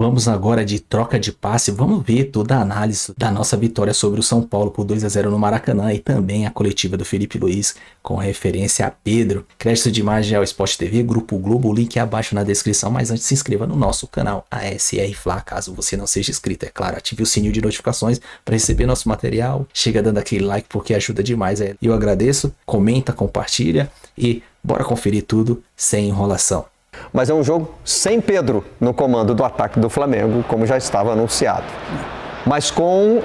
Vamos agora de troca de passe, vamos ver toda a análise da nossa vitória sobre o São Paulo por 2-0 no Maracanã e também a coletiva do Felipe Luiz com referência a Pedro. Crédito de imagem ao Sport TV, Grupo Globo, o link é abaixo na descrição, mas antes se inscreva no nosso canal ASR Fla, caso você não seja inscrito, é claro, ative o sininho de notificações para receber nosso material, chega dando aquele like porque ajuda demais, eu agradeço, comenta, compartilha e bora conferir tudo sem enrolação. Mas é um jogo sem Pedro no comando do ataque do Flamengo, como já estava anunciado. Mas com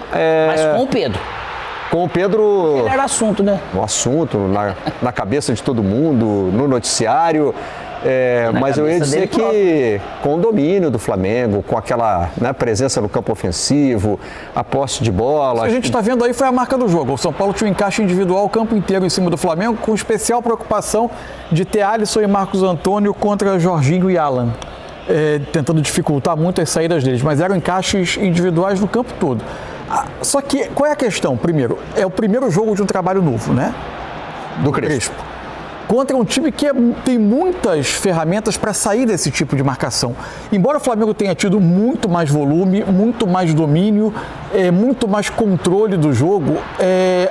o Pedro. Com o Pedro... Ele era assunto, né? No assunto, na cabeça de todo mundo, no noticiário. Mas eu ia dizer que com o domínio do Flamengo, com aquela presença no campo ofensivo, a posse de bola... O que a gente está vendo aí foi a marca do jogo. O São Paulo tinha um encaixe individual o campo inteiro em cima do Flamengo, com especial preocupação de ter Alisson e Marcos Antônio contra Jorginho e Alan, tentando dificultar muito as saídas deles, mas eram encaixes individuais no campo todo. Só que, qual é a questão? Primeiro, é o primeiro jogo de um trabalho novo, né? Do Crespo. Contra um time que tem muitas ferramentas para sair desse tipo de marcação. Embora o Flamengo tenha tido muito mais volume, muito mais domínio, muito mais controle do jogo,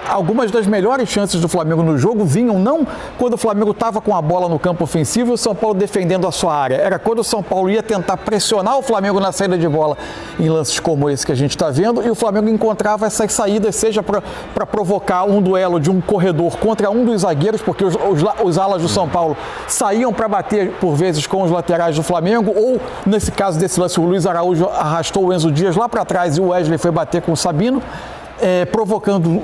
algumas das melhores chances do Flamengo no jogo vinham não quando o Flamengo estava com a bola no campo ofensivo e o São Paulo defendendo a sua área. Era quando o São Paulo ia tentar pressionar o Flamengo na saída de bola em lances como esse que a gente está vendo, e o Flamengo encontrava essas saídas, seja para provocar um duelo de um corredor contra um dos zagueiros, porque os alas do São Paulo saíam para bater, por vezes, com os laterais do Flamengo, ou, nesse caso desse lance, o Luiz Araújo arrastou o Enzo Dias lá para trás e o Wesley foi bater com o Sabino, provocando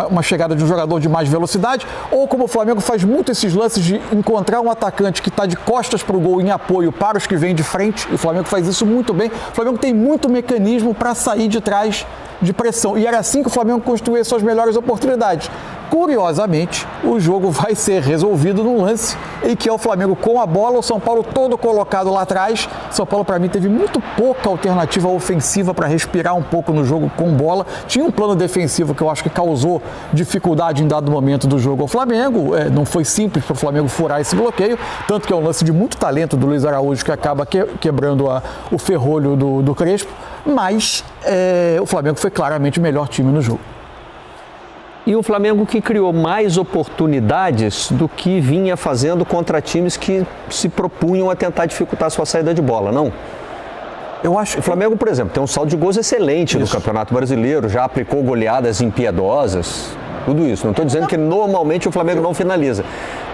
uma chegada de um jogador de mais velocidade, ou como o Flamengo faz muito esses lances de encontrar um atacante que está de costas para o gol em apoio para os que vêm de frente, e o Flamengo faz isso muito bem. O Flamengo tem muito mecanismo para sair de trás de pressão, e era assim que o Flamengo construía suas melhores oportunidades. Curiosamente, o jogo vai ser resolvido num lance em que é o Flamengo com a bola, o São Paulo todo colocado lá atrás. São Paulo, para mim, teve muito pouca alternativa ofensiva para respirar um pouco no jogo com bola. Tinha um plano defensivo que eu acho que causou dificuldade em dado momento do jogo ao Flamengo. Não foi simples para o Flamengo furar esse bloqueio, tanto que é um lance de muito talento do Luiz Araújo que acaba quebrando o ferrolho do Crespo, mas o Flamengo foi claramente o melhor time no jogo. E o Flamengo que criou mais oportunidades do que vinha fazendo contra times que se propunham a tentar dificultar a sua saída de bola, não? Eu acho. O Flamengo, por exemplo, tem um saldo de gols excelente no Campeonato Brasileiro, já aplicou goleadas impiedosas, tudo isso. Não estou dizendo que normalmente o Flamengo não finaliza,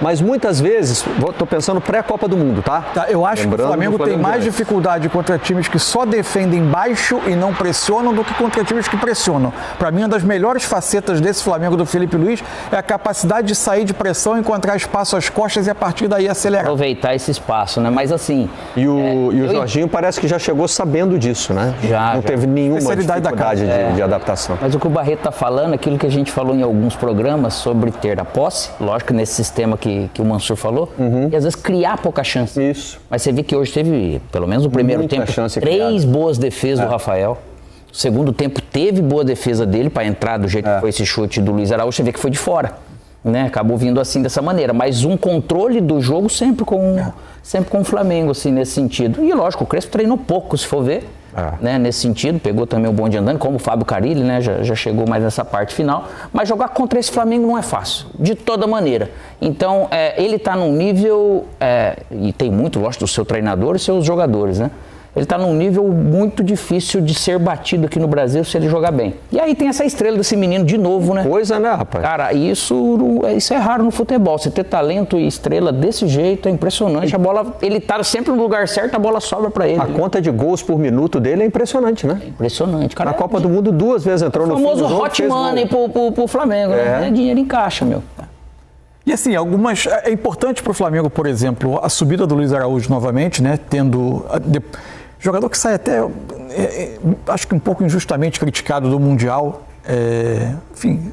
mas muitas vezes, estou pensando pré-Copa do Mundo, tá? Eu acho que o Flamengo tem mais dificuldade contra times que só defendem baixo e não pressionam do que contra times que pressionam. Para mim, uma das melhores facetas desse Flamengo do Felipe Luiz é a capacidade de sair de pressão, encontrar espaço às costas e a partir daí acelerar. Aproveitar esse espaço, né? Mas assim... E o Jorginho parece que já chegou sabendo disso, né? Não teve nenhuma dificuldade de adaptação. Mas o que o Barreto está falando, aquilo que a gente falou em alguns programas sobre ter a posse, lógico, nesse sistema que o Mansur falou, e às vezes criar pouca chance. Isso. Mas você vê que hoje teve, pelo menos no primeiro tempo, 3 boas defesas do Rafael. O segundo tempo teve boa defesa dele para entrar do jeito que foi esse chute do Luiz Araújo, você vê que foi de fora. Né? Acabou vindo assim dessa maneira, mas um controle do jogo sempre com o Flamengo, assim, nesse sentido. E lógico, o Crespo treinou pouco, se for ver. Né, nesse sentido, pegou também o bonde andando, como o Fábio Carille, né, já chegou mais nessa parte final, mas jogar contra esse Flamengo não é fácil, de toda maneira. Então, ele está num nível, e tem muito, lógico, do seu treinador e seus jogadores, né? Ele está num nível muito difícil de ser batido aqui no Brasil se ele jogar bem. E aí tem essa estrela desse menino de novo, né? Coisa, né, rapaz? Cara, isso é raro no futebol. Você ter talento e estrela desse jeito é impressionante. A bola, ele tá sempre no lugar certo, a bola sobra para ele. A conta de gols por minuto dele é impressionante, né? É impressionante, cara. Na Copa do Mundo 2 vezes entrou no fim do jogo. O famoso hot money pro Flamengo, né? Dinheiro em caixa, meu. E assim, é importante pro Flamengo, por exemplo, a subida do Luiz Araújo novamente, né? Jogador que sai até, acho que um pouco injustamente criticado do Mundial, enfim,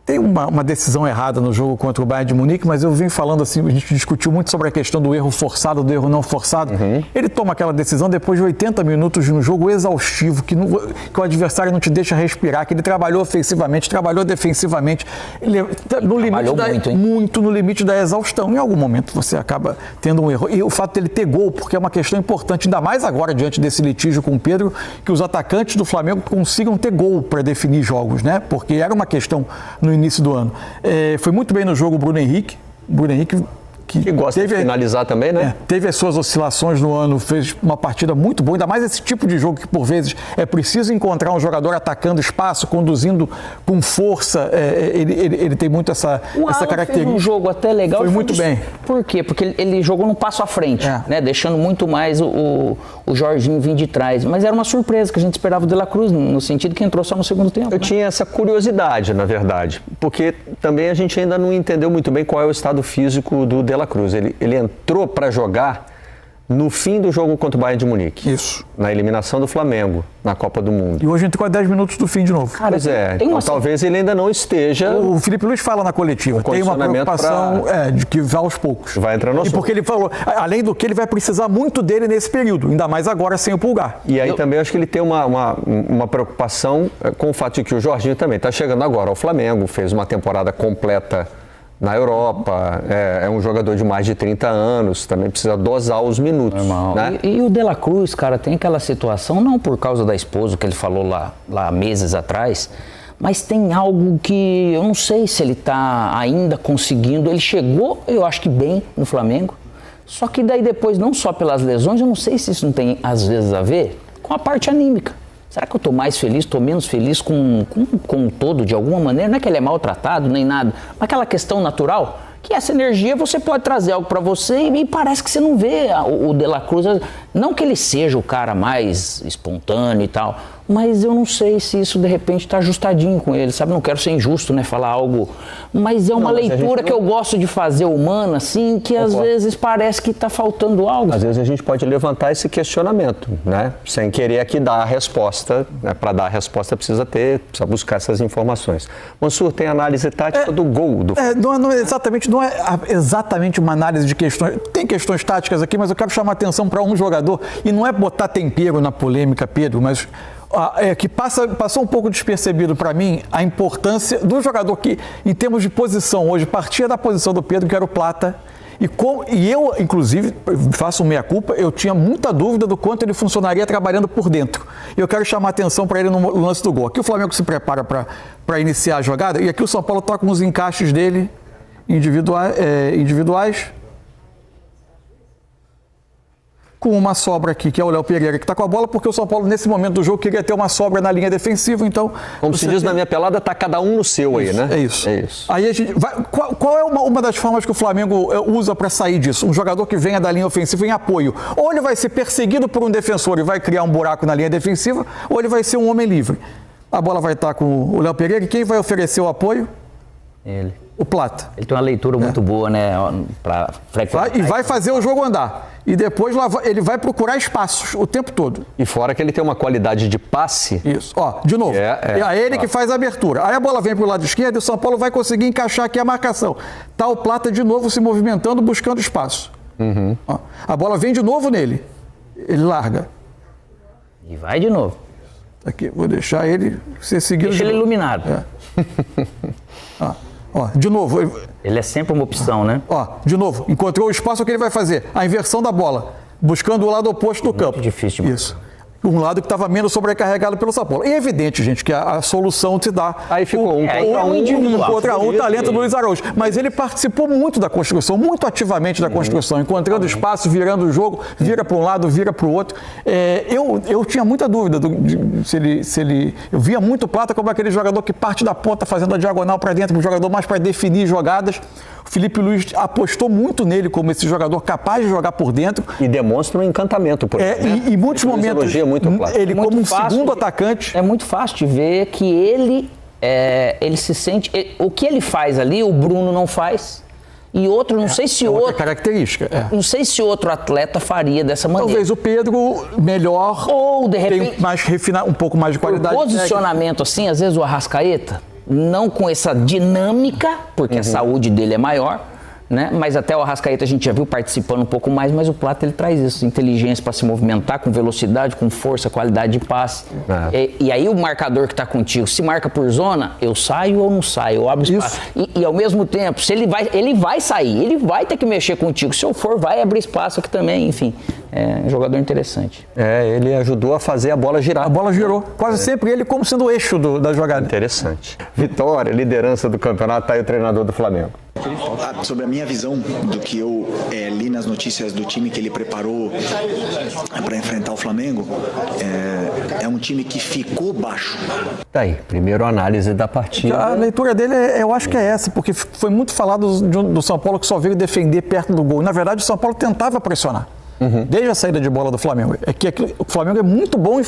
Tem uma decisão errada no jogo contra o Bayern de Munique, mas eu vim falando assim, a gente discutiu muito sobre a questão do erro forçado, do erro não forçado. Ele toma aquela decisão depois de 80 minutos de um jogo exaustivo, que o adversário não te deixa respirar, que ele trabalhou ofensivamente, trabalhou defensivamente, no limite muito no limite da exaustão. Em algum momento você acaba tendo um erro. E o fato dele ter gol, porque é uma questão importante, ainda mais agora diante desse litígio com o Pedro, que os atacantes do Flamengo consigam ter gol para definir jogos, né? Porque era uma questão no início do ano. Foi muito bem no jogo o Bruno Henrique. Que gosta de finalizar também, né? Teve as suas oscilações no ano, fez uma partida muito boa, ainda mais esse tipo de jogo que por vezes é preciso encontrar um jogador atacando espaço, conduzindo com força, ele tem muito essa característica. Fez um jogo até legal. Foi muito bem. Por quê? Porque ele jogou num passo à frente, né? Deixando muito mais o Jorginho vir de trás. Mas era uma surpresa que a gente esperava o De La Cruz, no sentido que entrou só no segundo tempo. Eu tinha essa curiosidade, na verdade, porque também a gente ainda não entendeu muito bem qual é o estado físico do De La Cruz. Ele entrou para jogar no fim do jogo contra o Bayern de Munique. Isso. Na eliminação do Flamengo, na Copa do Mundo. E hoje entrou a 10 minutos do fim de novo. Cara, então talvez ele ainda não esteja... O Felipe Luiz fala na coletiva, tem uma preocupação de que vai aos poucos. Vai entrar no assunto. E porque ele falou, além do que ele vai precisar muito dele nesse período, ainda mais agora sem o Pulgar. E aí também acho que ele tem uma preocupação com o fato de que o Jorginho também está chegando agora ao Flamengo, fez uma temporada completa na Europa, é um jogador de mais de 30 anos, também precisa dosar os minutos. Normal. Né? E o De La Cruz, cara, tem aquela situação, não por causa da esposa, que ele falou lá meses atrás, mas tem algo que eu não sei se ele está ainda conseguindo. Ele chegou, eu acho que bem, no Flamengo, só que daí depois, não só pelas lesões, eu não sei se isso não tem, às vezes, a ver com a parte anímica. Será que eu estou mais feliz, estou menos feliz com o todo, de alguma maneira? Não é que ele é maltratado, nem nada, mas aquela questão natural, que essa energia você pode trazer algo para você e parece que você não vê o De La Cruz. Não que ele seja o cara mais espontâneo e tal, mas eu não sei se isso de repente está ajustadinho com ele, sabe? Não quero ser injusto, né, falar algo, mas é uma leitura que eu gosto de fazer humana, assim, que às vezes parece que está faltando algo. Às vezes a gente pode levantar esse questionamento, né? Sem querer aqui dar a resposta, né? Para dar a resposta precisa buscar essas informações. Mansur, tem análise tática do gol do não é exatamente uma análise de questões, tem questões táticas aqui, mas eu quero chamar a atenção para um jogador, e não é botar tempero na polêmica, Pedro, mas que passou um pouco despercebido para mim a importância do jogador que, em termos de posição hoje, partia da posição do Pedro, que era o Plata, e eu, inclusive, faço meia-culpa, eu tinha muita dúvida do quanto ele funcionaria trabalhando por dentro. E eu quero chamar a atenção para ele no lance do gol. Aqui o Flamengo se prepara para iniciar a jogada, e aqui o São Paulo está com os encaixes dele individuais, com uma sobra aqui, que é o Léo Pereira, que está com a bola, porque o São Paulo, nesse momento do jogo, queria ter uma sobra na linha defensiva, então... Como se diz na minha pelada, está cada um no seu aí, né? É isso. Aí a gente vai... Qual é uma das formas que o Flamengo usa para sair disso? Um jogador que venha da linha ofensiva em apoio. Ou ele vai ser perseguido por um defensor e vai criar um buraco na linha defensiva, ou ele vai ser um homem livre. A bola vai estar com o Léo Pereira, e quem vai oferecer o apoio? Ele. O Plata. Ele tem uma leitura muito boa, né? Pra e vai fazer o jogo andar. E depois ele vai procurar espaços o tempo todo. E fora que ele tem uma qualidade de passe. Isso. De novo. É ele que faz a abertura. Aí a bola vem para o lado esquerdo e o São Paulo vai conseguir encaixar aqui a marcação. Tá o Plata de novo se movimentando, buscando espaço. A bola vem de novo nele. Ele larga. E vai de novo. Aqui, vou deixar ele ser seguido. Deixa ele iluminado. De novo. Ele é sempre uma opção, né? De novo. Encontrou o espaço, o que ele vai fazer? A inversão da bola. Buscando o lado oposto do campo. Difícil demais. Isso. Um lado que estava menos sobrecarregado pelo São Paulo. E é evidente, gente, que a solução se dá. Aí ficou um contra um, o talento do Luiz Araújo. Mas ele participou muito da construção, muito ativamente da construção, encontrando espaço, virando o jogo, vira para um lado, vira para o outro. Eu tinha muita dúvida se ele. Eu via muito Plata como aquele jogador que parte da ponta fazendo a diagonal para dentro, um jogador mais para definir jogadas. O Felipe Luiz apostou muito nele como esse jogador capaz de jogar por dentro. E demonstra um encantamento por ele. Em muitos momentos, ele como um segundo atacante. É muito fácil de ver que ele se sente... O que ele faz ali, o Bruno não faz. E outro, não sei se outro... característica. Não sei se outro atleta faria dessa maneira. Talvez o Pedro melhor. Ou, de repente... Tem um pouco mais de qualidade. Posicionamento assim, às vezes o Arrascaeta... não com essa dinâmica, porque a saúde dele é maior, né? Mas até o Arrascaeta a gente já viu participando um pouco mais, mas o Plata ele traz isso, inteligência para se movimentar, com velocidade, com força, qualidade de passe. E aí o marcador que está contigo, se marca por zona, eu saio ou não saio, eu abro espaço. E ao mesmo tempo, se ele vai sair, ele vai ter que mexer contigo. Se eu for, vai abrir espaço aqui também, enfim. É um jogador interessante. Ele ajudou a fazer a bola girar. A bola girou. Quase sempre ele como sendo o eixo da jogada. Interessante. Vitória, liderança do campeonato, tá aí o treinador do Flamengo. Sobre a minha visão do que eu li nas notícias do time que ele preparou para enfrentar o Flamengo, é um time que ficou baixo. Tá aí, primeiro análise da partida. A leitura dele, eu acho que é essa, porque foi muito falado do São Paulo que só veio defender perto do gol. Na verdade, o São Paulo tentava pressionar. Desde a saída de bola do Flamengo. O Flamengo é muito bom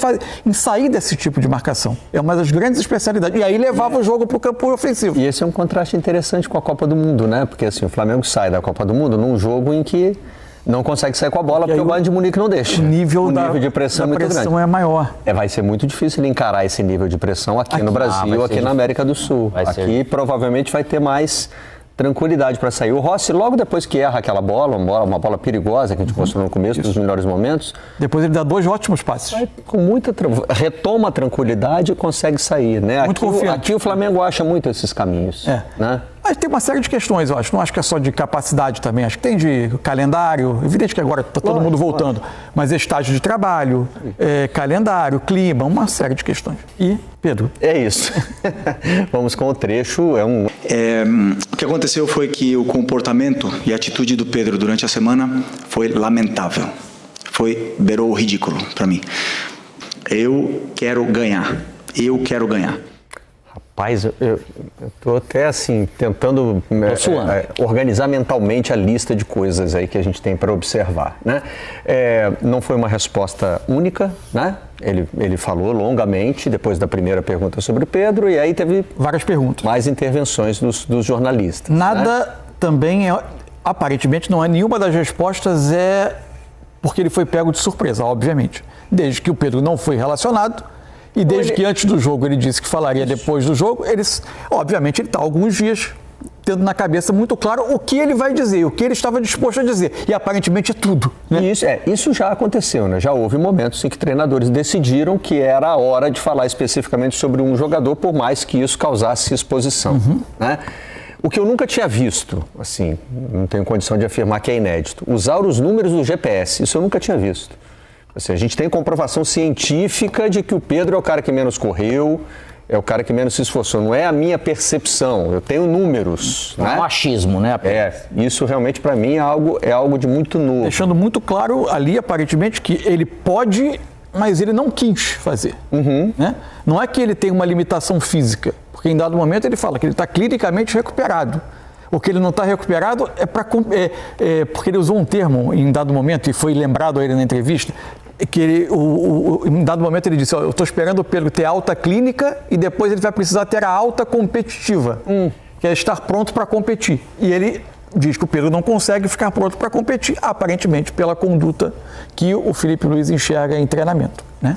em sair desse tipo de marcação. É uma das grandes especialidades. E aí levava o jogo para o campo ofensivo. E esse é um contraste interessante com a Copa do Mundo, né? Porque assim, o Flamengo sai da Copa do Mundo num jogo em que não consegue sair com a bola porque o Bayern de Munique não deixa. O nível de pressão é muito grande. É maior. Vai ser muito difícil ele encarar esse nível de pressão aqui no Brasil, aqui na América do Sul. Aqui provavelmente vai ter mais tranquilidade para sair. O Rossi, logo depois que erra aquela bola, uma bola perigosa que a gente mostrou no começo, dos melhores momentos. Depois ele dá 2 ótimos passes. Com muita retoma a tranquilidade e consegue sair, né? Muito confiante. Aqui o Flamengo acha muito esses caminhos, né? Mas tem uma série de questões, eu acho. Não acho que é só de capacidade também. Acho que tem de calendário. Evidente que agora está todo mundo voltando. Mas é estágio de trabalho, calendário, clima, uma série de questões. E, Pedro? É isso. Vamos com o trecho. O que aconteceu foi que o comportamento e a atitude do Pedro durante a semana foi lamentável. Beirou o ridículo para mim. Eu quero ganhar. Rapaz, eu tô até assim, tentando organizar mentalmente a lista de coisas aí que a gente tem para observar, né? Não foi uma resposta única, né? Ele falou longamente depois da primeira pergunta sobre o Pedro e aí teve várias perguntas. Mais intervenções dos jornalistas. Nada também aparentemente não é nenhuma das respostas porque ele foi pego de surpresa, obviamente. Desde que o Pedro não foi relacionado, e desde que antes do jogo ele disse que falaria depois do jogo, obviamente ele está alguns dias tendo na cabeça muito claro o que ele vai dizer, o que ele estava disposto a dizer. E aparentemente é tudo. Né? Isso já aconteceu, né? Já houve momentos em que treinadores decidiram que era a hora de falar especificamente sobre um jogador, por mais que isso causasse exposição. Né? O que eu nunca tinha visto, assim, não tenho condição de afirmar que é inédito, usar os números do GPS, isso eu nunca tinha visto. Assim, a gente tem comprovação científica de que o Pedro é o cara que menos correu, é o cara que menos se esforçou. Não é a minha percepção, eu tenho números. Não é um achismo, né? Isso realmente para mim é algo de muito novo. Deixando muito claro ali, aparentemente, que ele pode, mas ele não quis fazer. Né? Não é que ele tem uma limitação física, porque em dado momento ele fala que ele está clinicamente recuperado. O que ele não está recuperado porque ele usou um termo em dado momento, e foi lembrado a ele na entrevista, que em dado momento ele disse, eu estou esperando o Pedro ter alta clínica e depois ele vai precisar ter a alta competitiva, que é estar pronto para competir. E ele diz que o Pedro não consegue ficar pronto para competir, aparentemente pela conduta que o Felipe Luiz enxerga em treinamento. Né?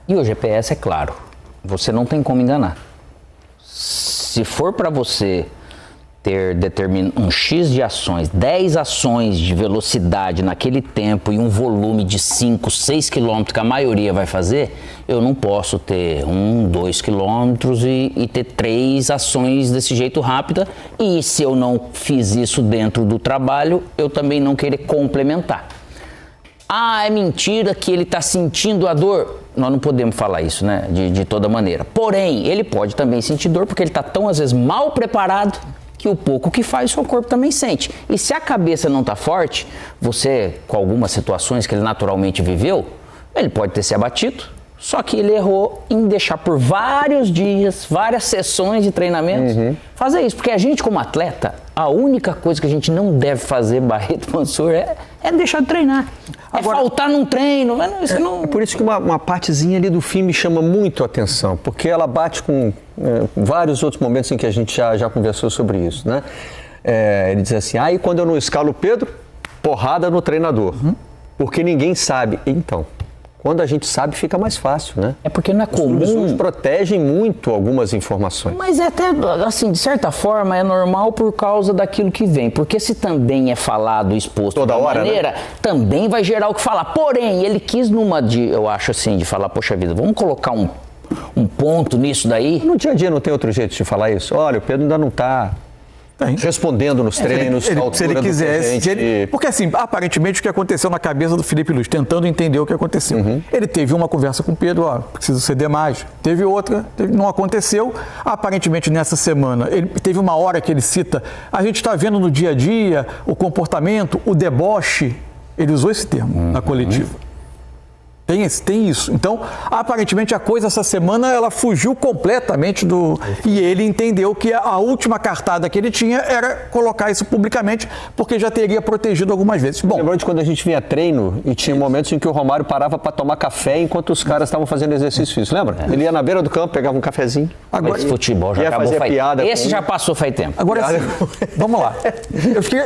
E o GPS é claro, você não tem como enganar. Se for para você ter um X de ações, 10 ações de velocidade naquele tempo e um volume de 5, 6 quilômetros que a maioria vai fazer, eu não posso ter 1, 2 quilômetros e ter 3 ações desse jeito rápida. E se eu não fiz isso dentro do trabalho, eu também não querer complementar. É mentira que ele está sentindo a dor. Nós não podemos falar isso, né? De toda maneira. Porém, ele pode também sentir dor porque ele está tão, às vezes, mal preparado que o pouco que faz, o seu corpo também sente. E se a cabeça não está forte, você, com algumas situações que ele naturalmente viveu, ele pode ter se abatido, só que ele errou em deixar por vários dias, várias sessões de treinamento, fazer isso. Porque a gente, como atleta, a única coisa que a gente não deve fazer, Barreto, Mansur, é deixar de treinar. Agora, faltar num treino. Por isso que uma partezinha ali do fim me chama muito a atenção, porque ela bate com vários outros momentos em que a gente já conversou sobre isso, né? Ele diz assim, e quando eu não escalo o Pedro, porrada no treinador, porque ninguém sabe. Então, Quando a gente sabe, fica mais fácil, né? É porque não é comum. Os clubes protegem muito algumas informações. Mas é até, assim, de certa forma, é normal por causa daquilo que vem. Porque se também é falado e exposto toda hora, maneira, né? Também vai gerar o que falar. Porém, ele quis eu acho assim, de falar, poxa vida, vamos colocar um ponto nisso daí? No dia a dia não tem outro jeito de falar isso? Olha, o Pedro ainda não está respondendo nos treinos, se ele quisesse. Porque assim, aparentemente o que aconteceu na cabeça do Felipe Luiz, tentando entender o que aconteceu. Ele teve uma conversa com o Pedro, preciso ceder mais. Teve outra, não aconteceu. Aparentemente nessa semana, ele teve uma hora que ele cita, a gente está vendo no dia a dia o comportamento, o deboche. Ele usou esse termo na coletiva. Tem isso. Então, aparentemente, a coisa essa semana, ela fugiu completamente do... E ele entendeu que a última cartada que ele tinha era colocar isso publicamente, porque já teria protegido algumas vezes. Bom, lembrou de quando a gente vinha treino e tinha momentos em que o Romário parava para tomar café enquanto os caras estavam fazendo exercício físico, lembra? Ele ia na beira do campo, pegava um cafezinho. Agora, esse futebol já acabou faz tempo. Esse já passou faz tempo. Agora, assim, vamos lá.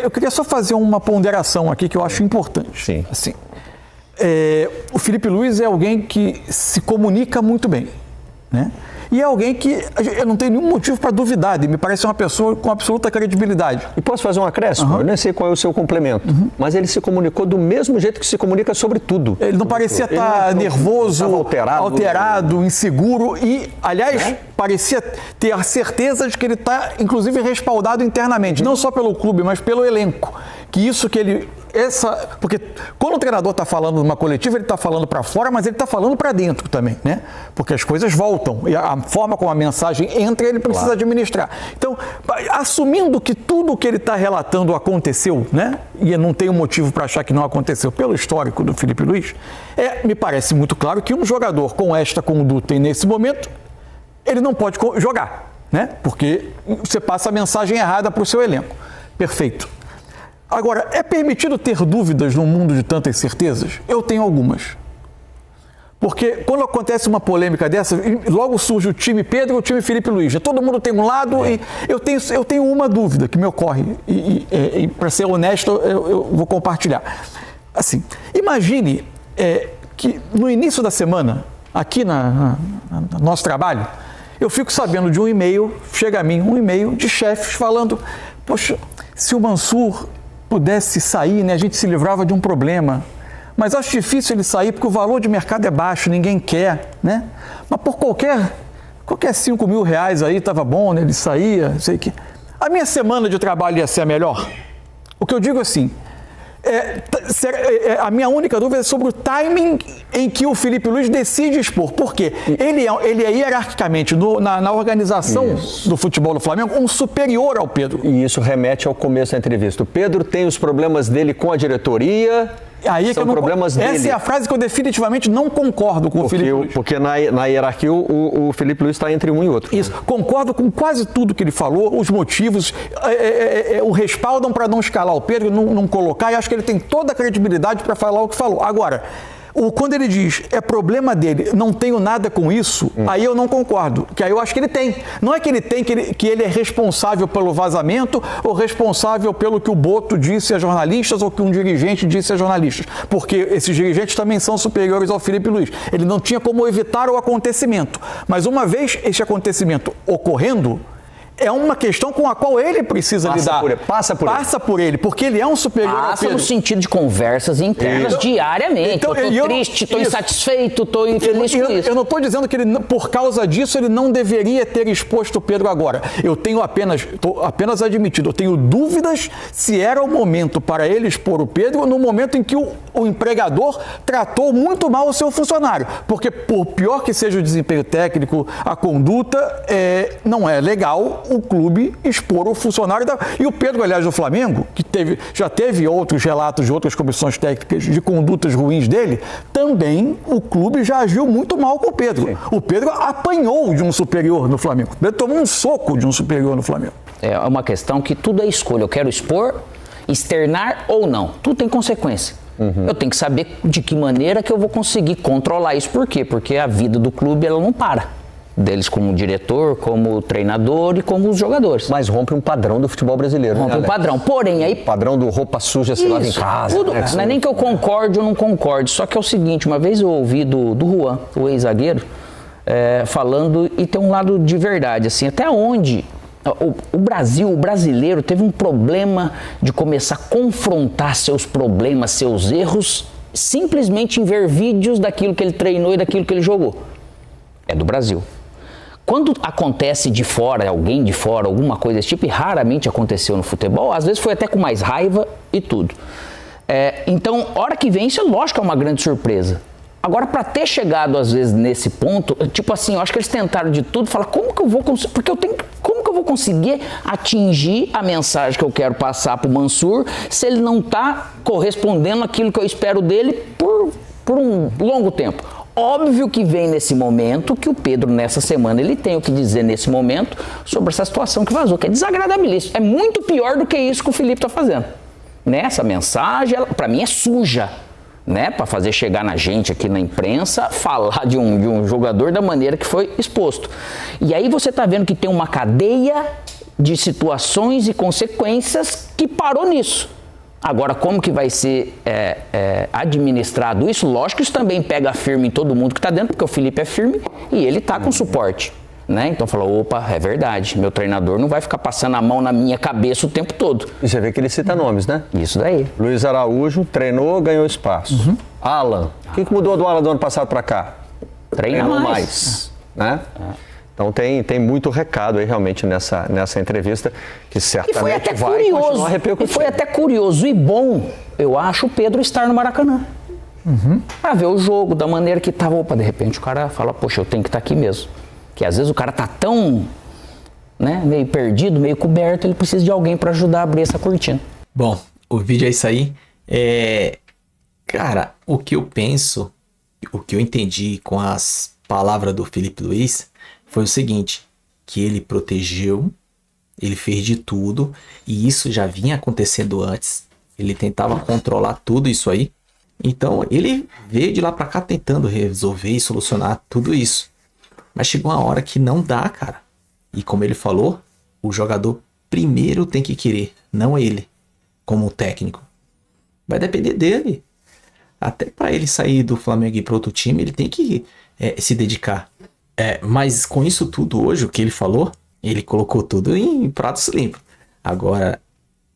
Eu queria só fazer uma ponderação aqui que eu acho importante. Sim. Assim, o Felipe Luiz é alguém que se comunica muito bem, né? E é alguém que eu não tenho nenhum motivo para duvidar, me parece uma pessoa com absoluta credibilidade. E posso fazer um acréscimo? Eu nem sei qual é o seu complemento, mas ele se comunicou do mesmo jeito que se comunica sobre tudo. Ele não parecia estar nervoso, alterado, inseguro e, aliás, parecia ter a certeza de que ele está, inclusive, respaldado internamente, não só pelo clube, mas pelo elenco. Porque quando o treinador está falando numa coletiva, ele está falando para fora, mas ele está falando para dentro também, né? Porque as coisas voltam e a forma como a mensagem entra, ele precisa administrar. Então, assumindo que tudo o que ele está relatando aconteceu, né? E eu não tenho motivo para achar que não aconteceu pelo histórico do Felipe Luiz, me parece muito claro que um jogador com esta conduta e nesse momento, ele não pode jogar, né? Porque você passa a mensagem errada para o seu elenco. Perfeito. Agora, é permitido ter dúvidas num mundo de tantas certezas? Eu tenho algumas. Porque quando acontece uma polêmica dessa, logo surge o time Pedro e o time Felipe Luiz. Todo mundo tem um lado e eu tenho uma dúvida que me ocorre. E para ser honesto, eu vou compartilhar. Assim, imagine que no início da semana, aqui no nosso trabalho, eu fico sabendo de um e-mail, chega a mim um e-mail de chefes falando, poxa, se o Mansur pudesse sair, né, a gente se livrava de um problema. Mas acho difícil ele sair porque o valor de mercado é baixo, ninguém quer, né? Mas por qualquer 5 mil reais aí estava bom, né? Ele saía, não sei o quê. A minha semana de trabalho ia ser a melhor? O que eu digo assim, a minha única dúvida é sobre o timing em que o Felipe Luiz decide expor. Por quê? Ele é hierarquicamente, na organização do futebol do Flamengo, um superior ao Pedro. E isso remete ao começo da entrevista. O Pedro tem os problemas dele com a diretoria... Aí são problemas dele. Essa é a frase que eu definitivamente não concordo com o Felipe Luiz. Porque na hierarquia o Felipe Luiz está entre um e outro. Isso, concordo com quase tudo que ele falou, os motivos, o respaldam para não escalar o Pedro, não colocar, e acho que ele tem toda a credibilidade para falar o que falou. Agora, quando ele diz, é problema dele, não tenho nada com isso, aí eu não concordo, que aí eu acho que ele tem. Não é que ele tem, que ele é responsável pelo vazamento ou responsável pelo que o Boto disse a jornalistas ou que um dirigente disse a jornalistas, porque esses dirigentes também são superiores ao Felipe Luiz. Ele não tinha como evitar o acontecimento, mas uma vez esse acontecimento ocorrendo, é uma questão com a qual ele precisa lidar. Passa por ele, porque ele é um superior ao Pedro. Passa no sentido de conversas internas diariamente. Eu estou triste, estou insatisfeito, estou infeliz com isso. Eu não estou dizendo que ele, por causa disso, ele não deveria ter exposto o Pedro agora. Eu tenho apenas admitido, eu tenho dúvidas se era o momento para ele expor o Pedro no momento em que o empregador tratou muito mal o seu funcionário. Porque, por pior que seja o desempenho técnico, a conduta, não é legal o clube expor o funcionário e o Pedro, aliás, do Flamengo, que já teve outros relatos de outras comissões técnicas de condutas ruins dele, também o clube já agiu muito mal com o Pedro. Sim. O Pedro apanhou de um superior no Flamengo. O Pedro tomou um soco de um superior no Flamengo. É uma questão que tudo é escolha. Eu quero expor, externar ou não. Tudo tem consequência. Eu tenho que saber de que maneira que eu vou conseguir controlar isso. Por quê? Porque a vida do clube ela não para. deles como diretor, como treinador e como os jogadores. Mas rompe um padrão do futebol brasileiro. Rompe um padrão. Porém, aí... O padrão do roupa suja se lava em casa. Tudo, né? Não é nem que eu concorde ou não concorde, só que é o seguinte, uma vez eu ouvi do Juan, o ex-zagueiro, falando, e tem um lado de verdade, assim, até onde o brasileiro teve um problema de começar a confrontar seus problemas, seus erros, simplesmente em ver vídeos daquilo que ele treinou e daquilo que ele jogou. É do Brasil. Quando acontece de fora, alguém de fora, alguma coisa desse tipo, e raramente aconteceu no futebol, às vezes foi até com mais raiva e tudo. Então, hora que vem, isso é lógico que é uma grande surpresa. Agora, para ter chegado, às vezes, nesse ponto, tipo assim, eu acho que eles tentaram de tudo, falar, como que eu vou conseguir, como que eu vou conseguir atingir a mensagem que eu quero passar para o Mansur, se ele não está correspondendo àquilo que eu espero dele por um longo tempo. Óbvio que vem nesse momento que o Pedro, nessa semana, ele tem o que dizer nesse momento sobre essa situação que vazou, que é desagradabilíssimo. É muito pior do que isso que o Felipe está fazendo. Essa mensagem, para mim, é suja. Para fazer chegar na gente aqui na imprensa, falar de um jogador da maneira que foi exposto. E aí você está vendo que tem uma cadeia de situações e consequências que parou nisso. Agora, como que vai ser administrado isso? Lógico que isso também pega firme em todo mundo que está dentro, porque o Felipe é firme e ele está com suporte. Então falou, opa, é verdade, meu treinador não vai ficar passando a mão na minha cabeça o tempo todo. E você vê que ele cita nomes, né? Isso daí. Luiz Araújo treinou, ganhou espaço. Alan, o que mudou do Alan do ano passado para cá? Treinou mais. Né? Então tem muito recado aí realmente nessa entrevista, que certamente vai continuar repercutindo. E foi até curioso e bom, eu acho, o Pedro estar no Maracanã. Para ver o jogo, da maneira que estava. Opa, de repente o cara fala, poxa, eu tenho que estar aqui mesmo. Que às vezes o cara tá tão, meio perdido, meio coberto, ele precisa de alguém para ajudar a abrir essa cortina. Bom, o vídeo é isso aí. Cara, o que eu penso, o que eu entendi com as palavras do Felipe Luiz foi o seguinte, que ele protegeu, ele fez de tudo, e isso já vinha acontecendo antes. Ele tentava controlar tudo isso aí. Então ele veio de lá para cá tentando resolver e solucionar tudo isso. Mas chegou uma hora que não dá, cara. E como ele falou, o jogador primeiro tem que querer, não ele, como técnico. Vai depender dele. Até para ele sair do Flamengo e ir para outro time, ele tem que se dedicar. Mas com isso tudo hoje, o que ele falou, ele colocou tudo em pratos limpos. Agora,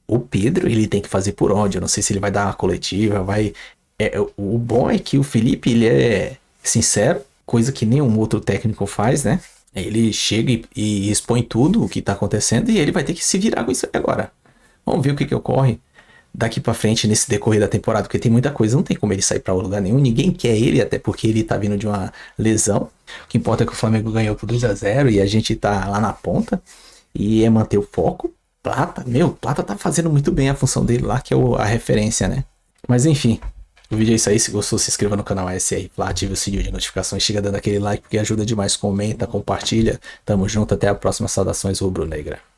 o Pedro, ele tem que fazer por onde? Eu não sei se ele vai dar uma coletiva, o bom é que o Felipe, ele é sincero, coisa que nenhum outro técnico faz, né? Ele chega e expõe tudo o que tá acontecendo e ele vai ter que se virar com isso agora. Vamos ver o que ocorre daqui pra frente nesse decorrer da temporada, porque tem muita coisa, não tem como ele sair pra lugar nenhum, ninguém quer ele, até porque ele tá vindo de uma lesão. O que importa é que o Flamengo ganhou por 2-0 e a gente tá lá na ponta e é manter o foco. Plata tá fazendo muito bem a função dele lá, que é a referência, né? Mas enfim, o vídeo é isso aí. Se gostou, se inscreva no canal SR Fla, ative o sininho de notificações, chega dando aquele like porque ajuda demais, comenta, compartilha. Tamo junto, até a próxima. Saudações rubro-negra.